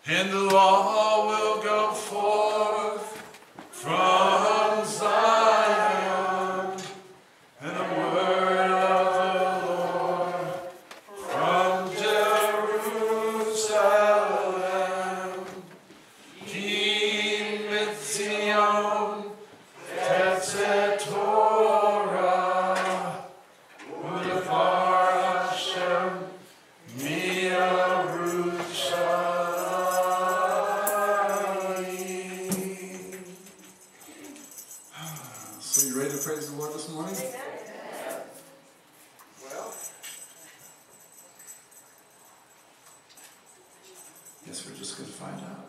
and the law will go forth from Zion, and the word of the Lord from Jerusalem. Ki mitzion tetzeh Torah, ulevar Hashem mi'Yerushalayim. So you ready to praise the Lord this morning? Well, guess we're just going to find out.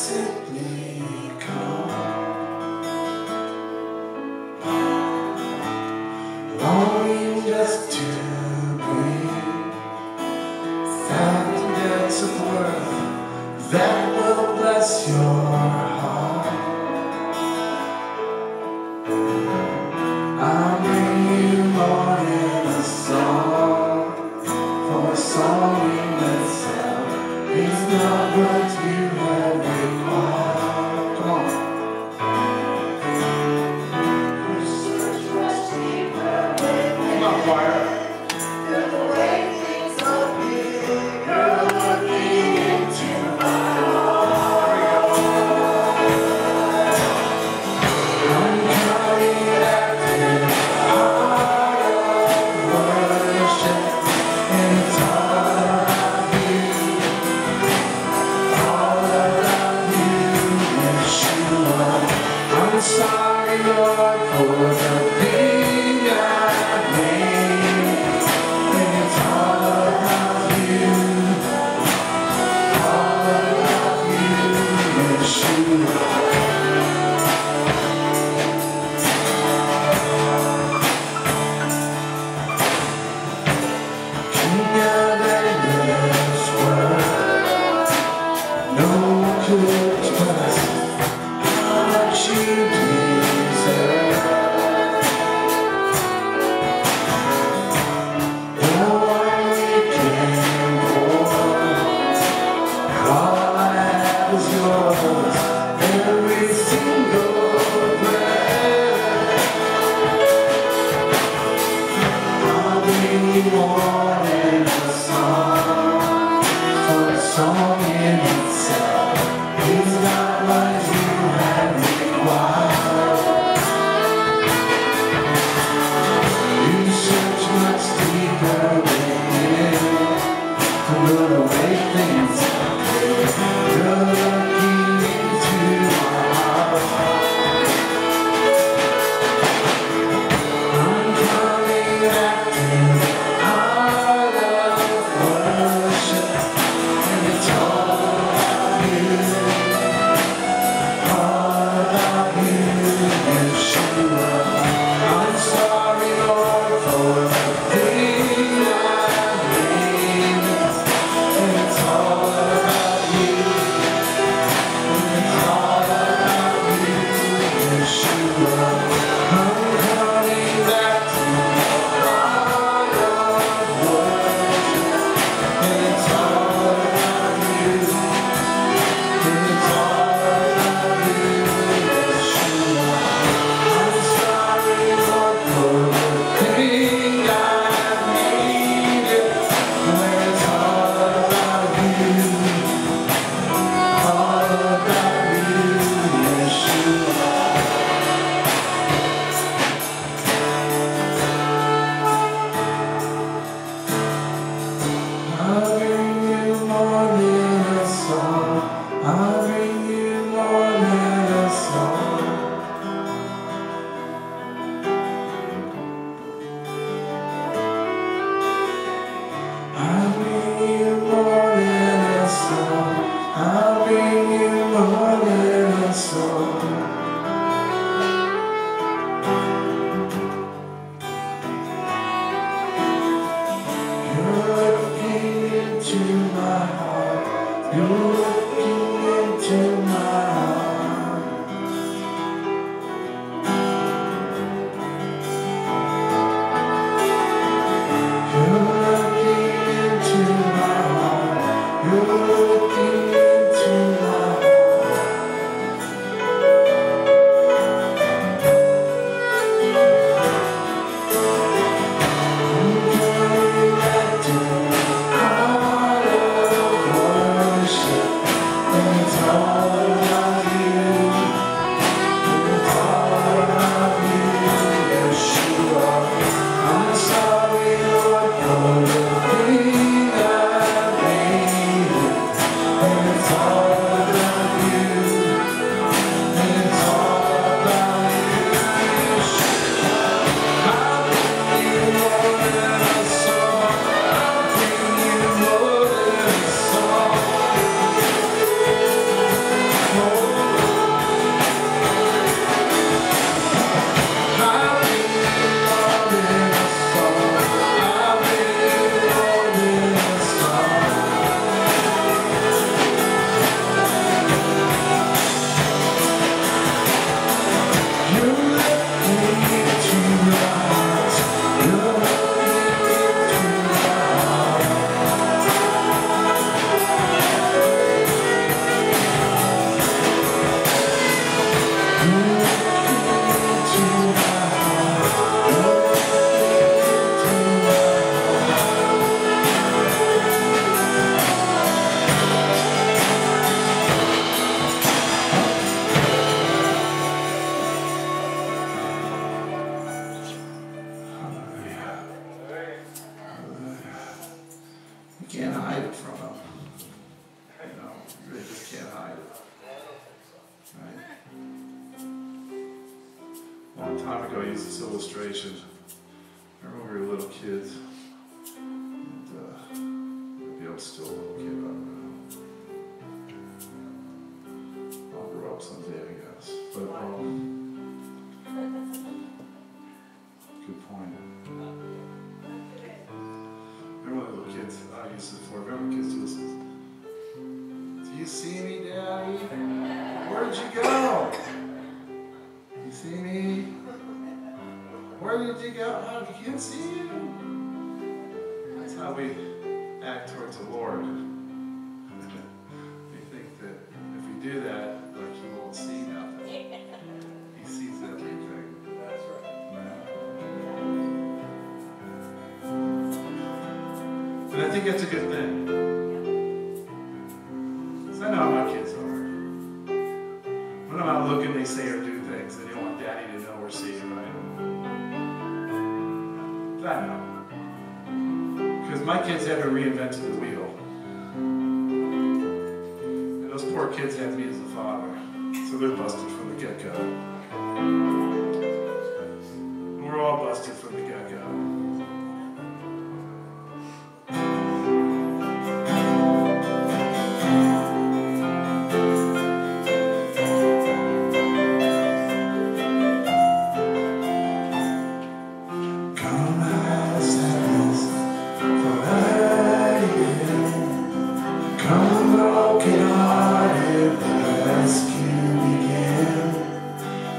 simply come, longing just to bring fact and depths of worth that will bless your heart. I'll bring you more than a song, for a song in itself is not what you have required. Come on. Search much deeper within. Come on, choir. Through the way things appear, you're looking into my heart. I'm coming after the heart of worship, and it's all about you, Yeshua. I'm sorry, Lord, for the thing I made, and it's all about you, Yeshua. King of endless world, no one could express how much you deserve. The one we came for, all I have is yours, every single breath. I'll bring you more than a song, for a song in itself is not what you have required. You search much deeper within to know the way things appear. You're looking into our heart. A long time ago, I used this illustration. Remember when we were little kids? And, maybe I'm still a little kid, I don't know. I'll grow up someday, I guess. But, good point. Remember when little kids, I used to before, remember kids do this? Do you see me, Daddy? Where'd you go? You see me? Where did you go? How did you see you? That's how we act towards the Lord. We think that if we do that, like He won't see nothing. He sees everything. That's right. And I think that's a good thing. Because I know how my kids are. When I'm out looking, they say or do things. They don't want Daddy to know or see, right? I know. Because my kids haven't reinvented the wheel. And those poor kids have me as a father. So they're busted from the get-go. And we're all busted from the get-go.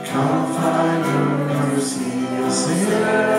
Come find your mercy, a sinner.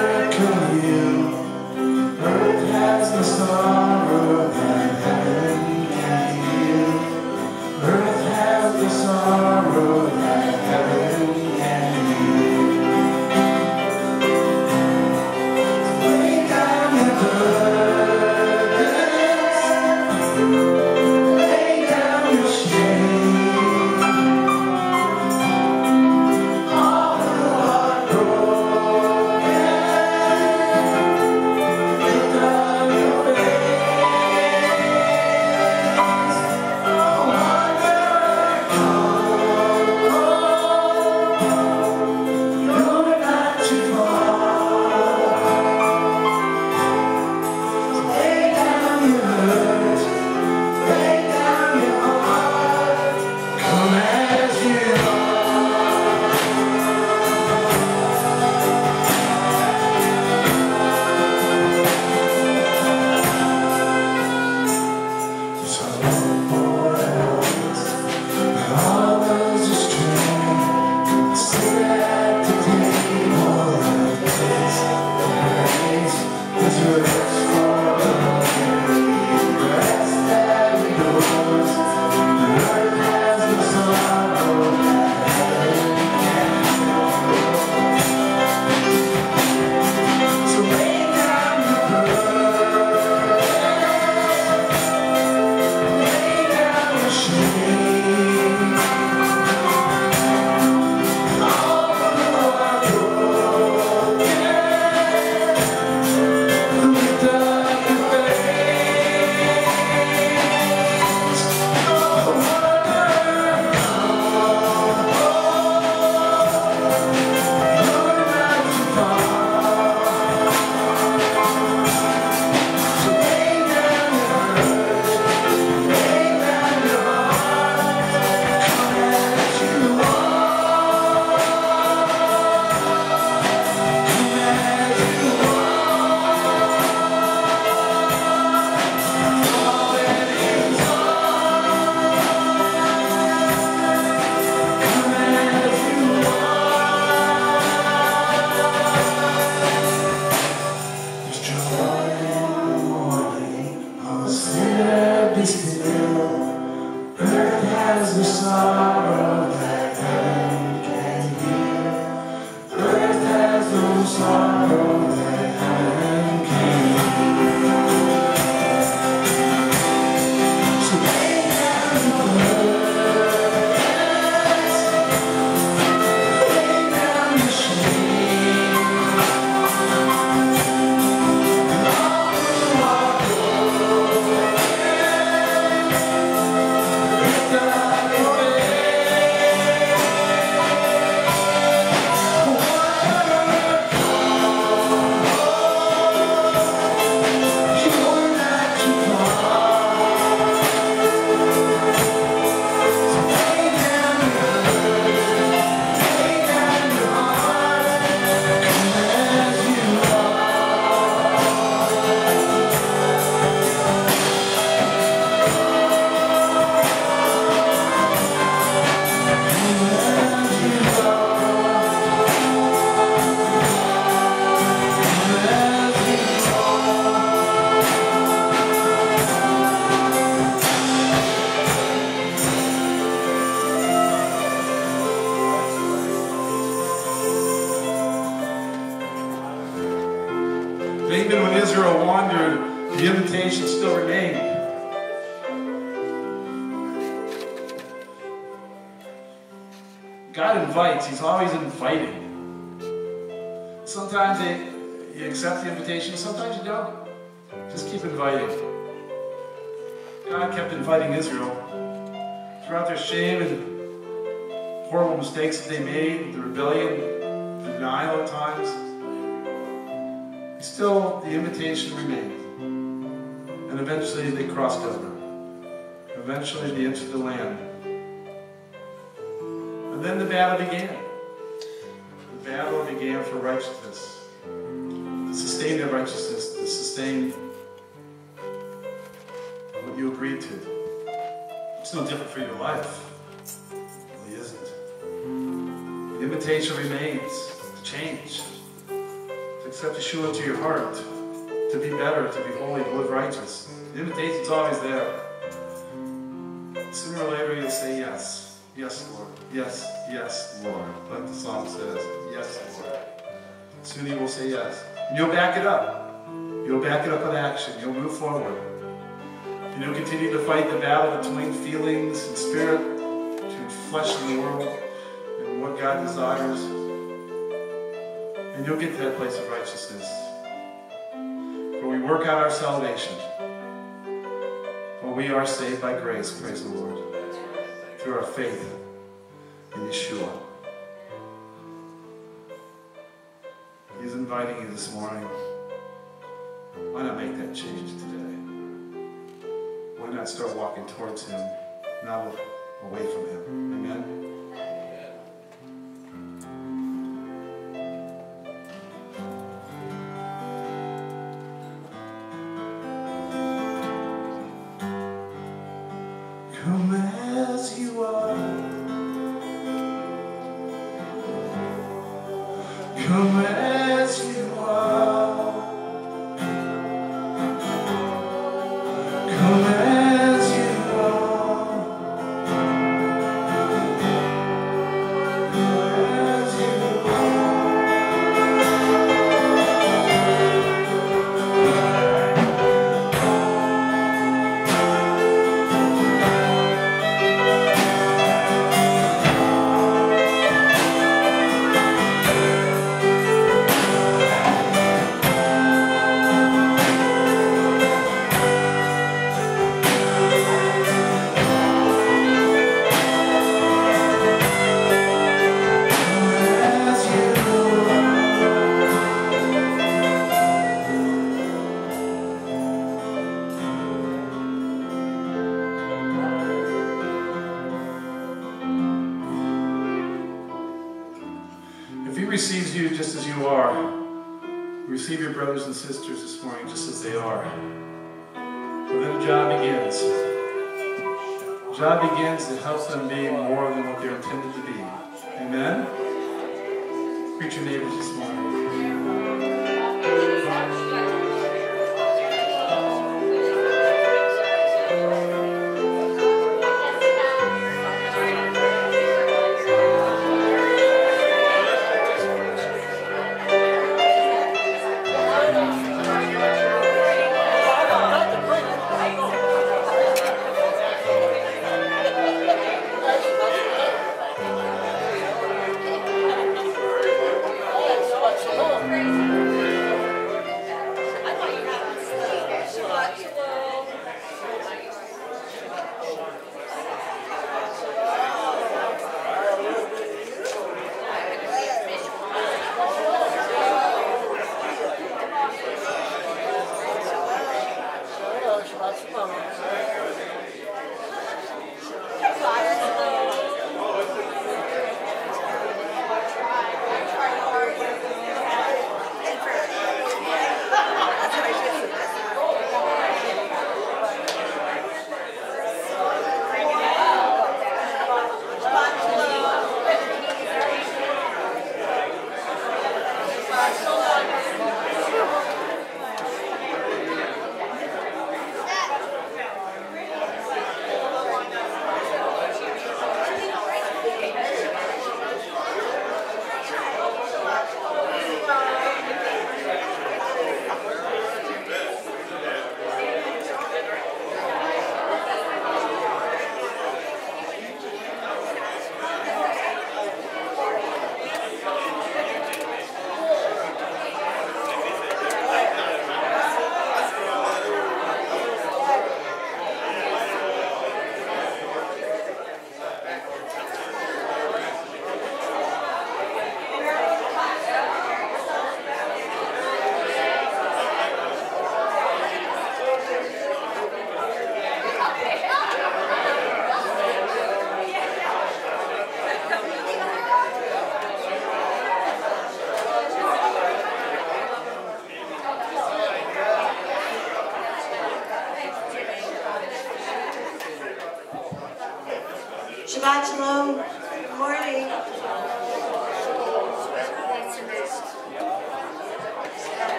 Israel wandered, the invitation still remained. God invites, He's always inviting. Sometimes you accept the invitation, sometimes you don't. Just keep inviting. God kept inviting Israel throughout their shame and horrible mistakes that they made, the rebellion, the denial at times. Still, the invitation remained. And eventually they crossed over. Eventually they entered the land. And then the battle began. The battle began for righteousness. To sustain their righteousness, to sustain what you agreed to. It's no different for your life. It really isn't. The invitation remains to change, to accept Yeshua into your heart, to be better, to be holy, to live righteous. The invitation's always there. Sooner or later you'll say yes. Yes, Lord. Yes, yes, Lord. Like the song says, yes, Lord. Soon you will say yes. And you'll back it up. You'll back it up with action. You'll move forward. And you'll continue to fight the battle between feelings and spirit, between flesh and the world, and what God desires. And you'll get to that place of righteousness, where we work out our salvation. For we are saved by grace, praise the Lord, through our faith in Yeshua. He's inviting you this morning. Why not make that change today? Why not start walking towards Him, not away from Him? Amen? Come as you are. Come as you are. Come as you are. Come as you are. Receives you just as you are. Receive your brothers and sisters this morning just as they are. But then the job begins. The job begins to help them be more than what they're intended to be. Amen? Greet your neighbors this morning.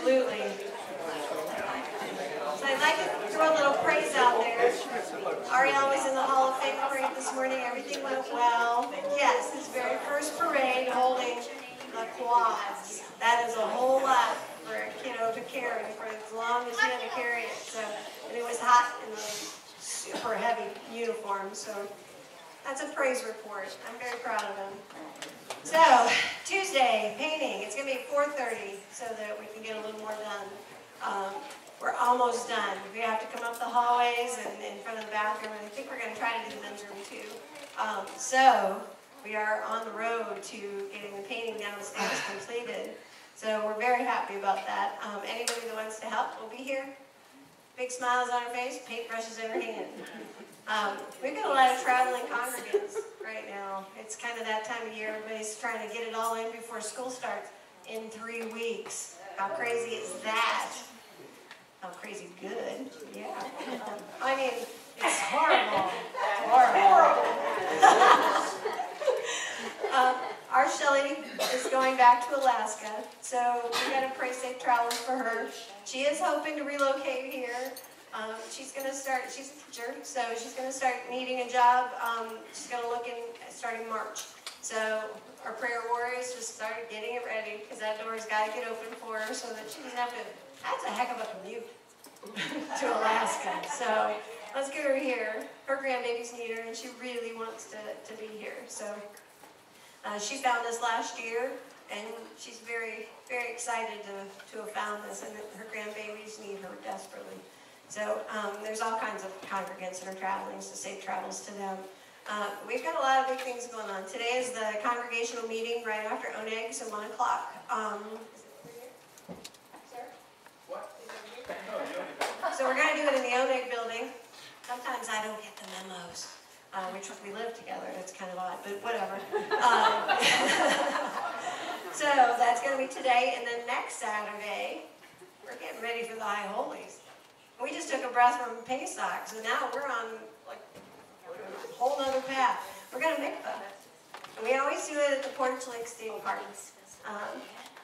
Absolutely. So I'd like to throw a little praise out there. Ariel was in the Hall of Fame parade this morning. Everything went well. Yes, his very first parade holding the quads. That is a whole lot for a kiddo to carry for as long as he had to carry it. So, and it was hot in the super heavy uniform. So that's a praise report. I'm very proud of him. So, Tuesday, painting. It's going to be 4:30 so that we can get a little more done. We're almost done. We have to come up the hallways and in front of the bathroom, and I think we're going to try to do the men's room too. So, we are on the road to getting the painting downstairs completed. So, we're very happy about that. Anybody that wants to help will be here. Big smiles on her face, paintbrushes in her hand. We've got a lot of traveling congregants right now. It's kind of that time of year. Everybody's trying to get it all in before school starts in 3 weeks. How crazy is that? How crazy good? Yeah. I mean, it's horrible. It's horrible. Our Shelley is going back to Alaska, so we got to pray safe travels for her. She is hoping to relocate here. She's going to start, she's a teacher, so she's going to start needing a job. She's going to look in starting March. So our prayer warriors just started getting it ready because that door's got to get open for her so that she doesn't have to, that's a heck of a commute to Alaska. So let's get her here. Her grandbabies need her and she really wants to be here. So she found us last year and she's very, very excited to have found this, and her grandbabies need her desperately. So there's all kinds of congregants that are traveling, so safe travels to them. We've got a lot of big things going on. Today is the congregational meeting right after Oneg, so 1 o'clock. So we're going to do it in the Oneg building. Sometimes I don't get the memos, which we live together. It's kind of odd, but whatever. So that's going to be today, and then next Saturday, we're getting ready for the High Holies. We just took a breath from Pesach, so now we're on like a whole other path. We're going to mikvah. And we always do it at the Portage Lake State Park,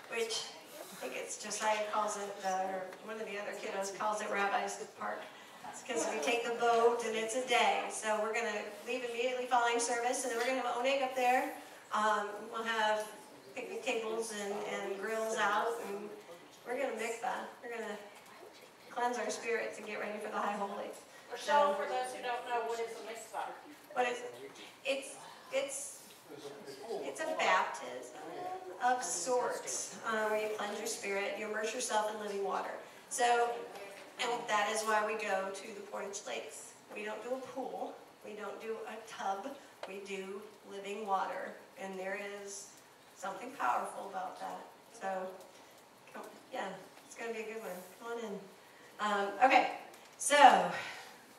which I think it's Josiah calls it, or one of the other kiddos calls it Rabbi's Park. It's because we take the boat and it's a day. So we're going to leave immediately following service, and then we're going to have Oneg up there. We'll have picnic tables and grills out, and we're going to mikvah. We're going to cleanse our spirits and get ready for the High Holy. Michelle, for those who don't know, what is a mikvah? What is it? It's a baptism of sorts, where you cleanse your spirit, you immerse yourself in living water. So, and that is why we go to the Portage Lakes. We don't do a pool, we don't do a tub, we do living water, and there is something powerful about that. So, yeah, it's going to be a good one. Come on in. Okay, so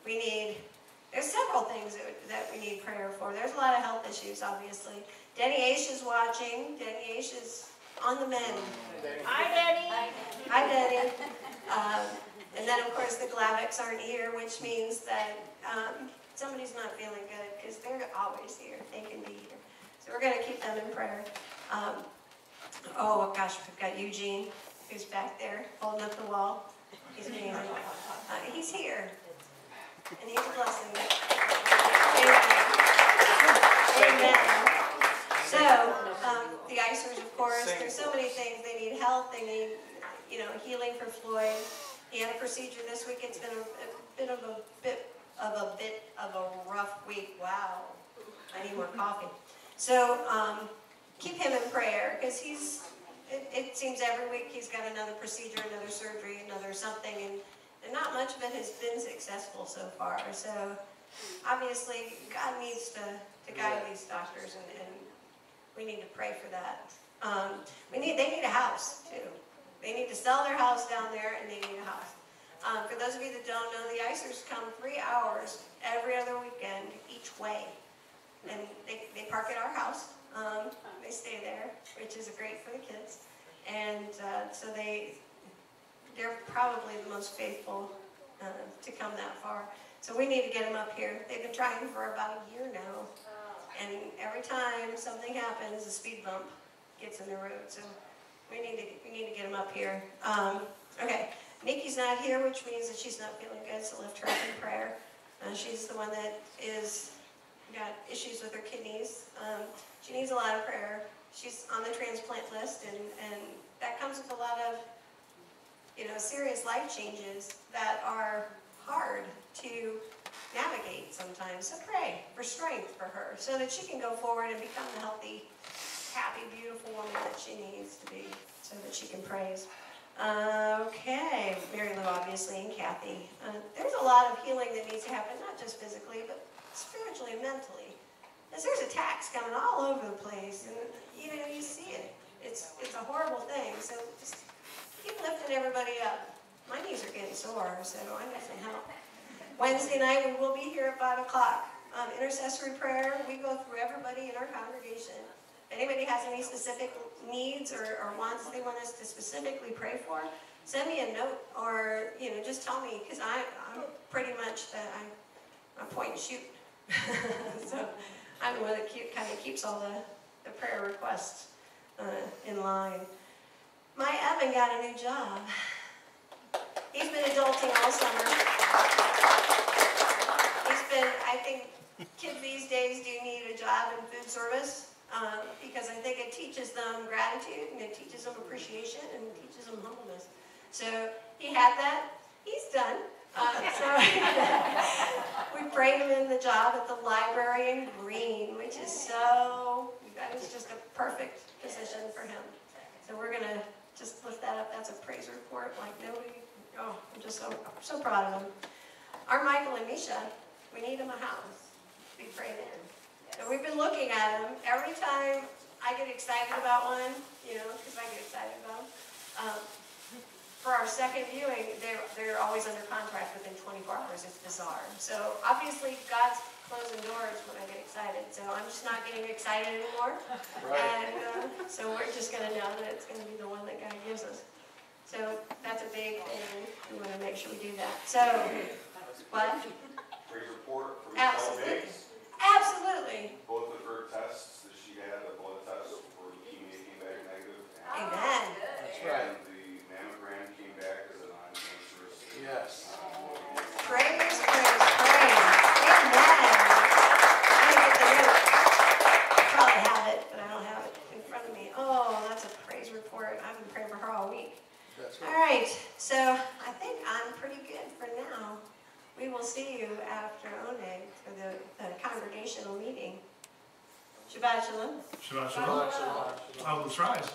there's several things that we need prayer for. There's a lot of health issues, obviously. Denny Aish is watching. Denny Aish is on the mend. Hi, Denny. Hi, Denny. And then, of course, the Glavics aren't here, which means that somebody's not feeling good, because they're always here. They can be here. So we're going to keep them in prayer. Oh, gosh, we've got Eugene, who's back there, holding up the wall. He's amazing. He's here. And he's a blessing. Amen. So, the icers, of course, there's so many things. They need health. They need, healing for Floyd. He had a procedure this week. It's been a bit of a rough week. Wow. I need more coffee. So, keep him in prayer, because it seems every week he's got another procedure, another surgery, another something, and not much of it has been successful so far. So obviously God needs to guide these doctors, and we need to pray for that. They need a house too. They need to sell their house down there, and they need a house. For those of you that don't know, the icers come 3 hours every other weekend each way, and they park at our house. They stay there, which is great for the kids, and so they're probably the most faithful to come that far. So we need to get them up here. They've been trying for about a year now, and every time something happens, a speed bump gets in the road. So we need to get them them up here. Okay, Nikki's not here, which means that she's not feeling good, so lift her up in prayer. She's the one that got issues with her kidneys. She needs a lot of prayer. She's on the transplant list, and that comes with a lot of, serious life changes that are hard to navigate sometimes. So pray for strength for her so that she can go forward and become the healthy, happy, beautiful woman that she needs to be so that she can praise. Okay, Mary Lou obviously and Kathy. There's a lot of healing that needs to happen, not just physically, but spiritually and mentally. Because there's attacks coming all over the place, and you see it. It's a horrible thing, so just keep lifting everybody up. My knees are getting sore, so I need some help. Wednesday night, we will be here at 5 o'clock. Intercessory prayer, we go through everybody in our congregation. If anybody has any specific needs or wants they want us to specifically pray for, send me a note or, just tell me, because I'm pretty much, I'm point and shoot. So I'm the one that kind of keeps all the prayer requests in line. My Evan got a new job. He's been adulting all summer. I think kids these days do need a job in food service because I think it teaches them gratitude and it teaches them appreciation and it teaches them humbleness. So he had that. He's done. We prayed him in the job at the library in Green, which is that is just a perfect position for him. So we're going to just lift that up. That's a praise report like nobody. Oh, I'm just so proud of him. Our Michael and Misha, we need him a house to be prayed in. So we've been looking at them. Every time I get excited about one, because I get excited about them, for our second viewing, they're always under contract within 24 hours. It's bizarre. So obviously God's closing doors when I get excited. So I'm just not getting excited anymore. Right. And so we're just going to know that it's going to be the one that God gives us. So that's a big thing. We want to make sure we do that. So, what? Praise report from Absolutely. Stokes. Absolutely. Both of her tests that she had, the blood test for leukemia came back negative. Amen. That's right. And the mammogram came back as a non-cancerous. Yes. Praise, praise, praise. Amen. I'm going to get the note. I probably have it, but I don't have it in front of me. Oh, that's a praise report. I've been praying for her all week. That's All right. right, so I think I'm pretty good for now. We will see you after Oneg for the congregational meeting. Shabbat Shalom. Shabbat Shalom, shalom. shalom, shalom. Let's rise.